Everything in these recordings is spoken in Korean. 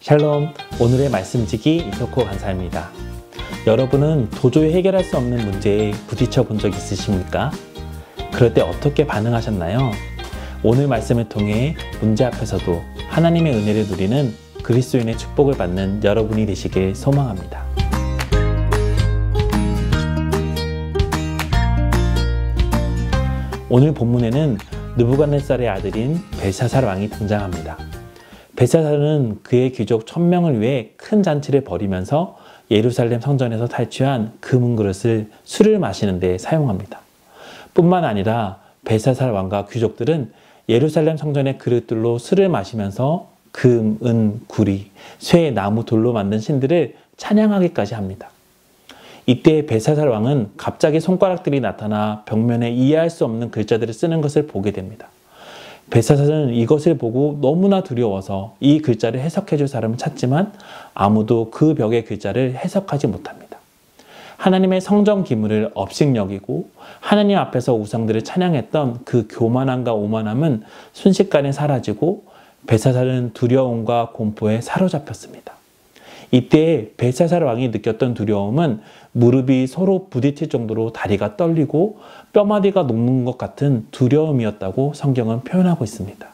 샬롬, 오늘의 말씀지기 이석호 간사입니다. 여러분은 도저히 해결할 수 없는 문제에 부딪혀 본 적 있으십니까? 그럴 때 어떻게 반응하셨나요? 오늘 말씀을 통해 문제 앞에서도 하나님의 은혜를 누리는 그리스도인의 축복을 받는 여러분이 되시길 소망합니다. 오늘 본문에는 느부갓네살의 아들인 벨사살 왕이 등장합니다. 벨사살은 그의 귀족 1000명을 위해 큰 잔치를 벌이면서 예루살렘 성전에서 탈취한 금은 그릇을 술을 마시는 데 사용합니다. 뿐만 아니라 벨사살 왕과 귀족들은 예루살렘 성전의 그릇들로 술을 마시면서 금, 은, 구리, 쇠, 나무, 돌로 만든 신들을 찬양하기까지 합니다. 이때 벨사살 왕은 갑자기 손가락들이 나타나 벽면에 이해할 수 없는 글자들을 쓰는 것을 보게 됩니다. 벨사살은 이것을 보고 너무나 두려워서 이 글자를 해석해 줄 사람을 찾지만 아무도 그 벽의 글자를 해석하지 못합니다. 하나님의 성전 기물을 업신여기고 하나님 앞에서 우상들을 찬양했던 그 교만함과 오만함은 순식간에 사라지고 벨사살은 두려움과 공포에 사로잡혔습니다. 이때 벨사살 왕이 느꼈던 두려움은 무릎이 서로 부딪힐 정도로 다리가 떨리고 뼈마디가 녹는 것 같은 두려움이었다고 성경은 표현하고 있습니다.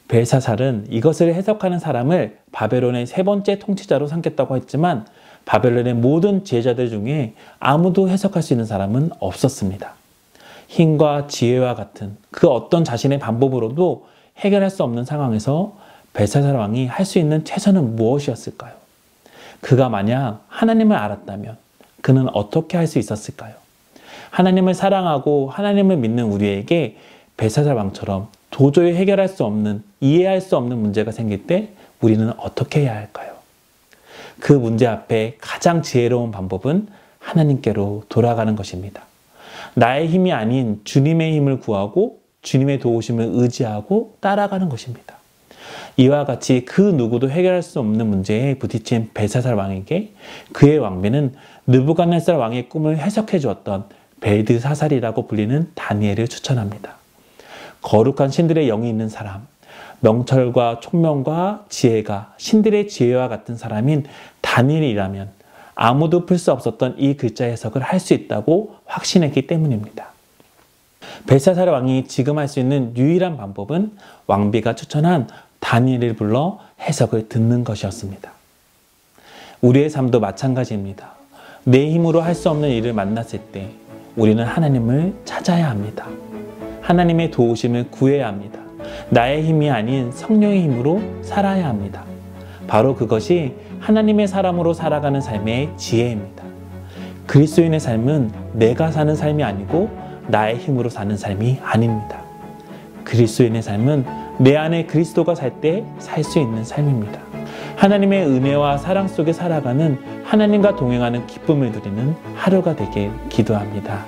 벨사살은 이것을 해석하는 사람을 바벨론의 세 번째 통치자로 삼겠다고 했지만 바벨론의 모든 지혜자들 중에 아무도 해석할 수 있는 사람은 없었습니다. 힘과 지혜와 같은 그 어떤 자신의 방법으로도 해결할 수 없는 상황에서 벨사살 왕이 할 수 있는 최선은 무엇이었을까요? 그가 만약 하나님을 알았다면 그는 어떻게 할 수 있었을까요? 하나님을 사랑하고 하나님을 믿는 우리에게 벨사살 왕처럼 도저히 해결할 수 없는, 이해할 수 없는 문제가 생길 때 우리는 어떻게 해야 할까요? 그 문제 앞에 가장 지혜로운 방법은 하나님께로 돌아가는 것입니다. 나의 힘이 아닌 주님의 힘을 구하고 주님의 도우심을 의지하고 따라가는 것입니다. 이와 같이 그 누구도 해결할 수 없는 문제에 부딪힌 벨사살 왕에게 그의 왕비는 느부갓네살 왕의 꿈을 해석해 주었던 벨드사살이라고 불리는 다니엘을 추천합니다. 거룩한 신들의 영이 있는 사람, 명철과 총명과 지혜가 신들의 지혜와 같은 사람인 다니엘이라면 아무도 풀 수 없었던 이 글자 해석을 할 수 있다고 확신했기 때문입니다. 벨사살 왕이 지금 할 수 있는 유일한 방법은 왕비가 추천한 다니엘을 불러 해석을 듣는 것이었습니다. 우리의 삶도 마찬가지입니다. 내 힘으로 할 수 없는 일을 만났을 때 우리는 하나님을 찾아야 합니다. 하나님의 도우심을 구해야 합니다. 나의 힘이 아닌 성령의 힘으로 살아야 합니다. 바로 그것이 하나님의 사람으로 살아가는 삶의 지혜입니다. 그리스도인의 삶은 내가 사는 삶이 아니고 나의 힘으로 사는 삶이 아닙니다. 그리스도인의 삶은 내 안에 그리스도가 살 때 살 수 있는 삶입니다. 하나님의 은혜와 사랑 속에 살아가는 하나님과 동행하는 기쁨을 누리는 하루가 되길 기도합니다.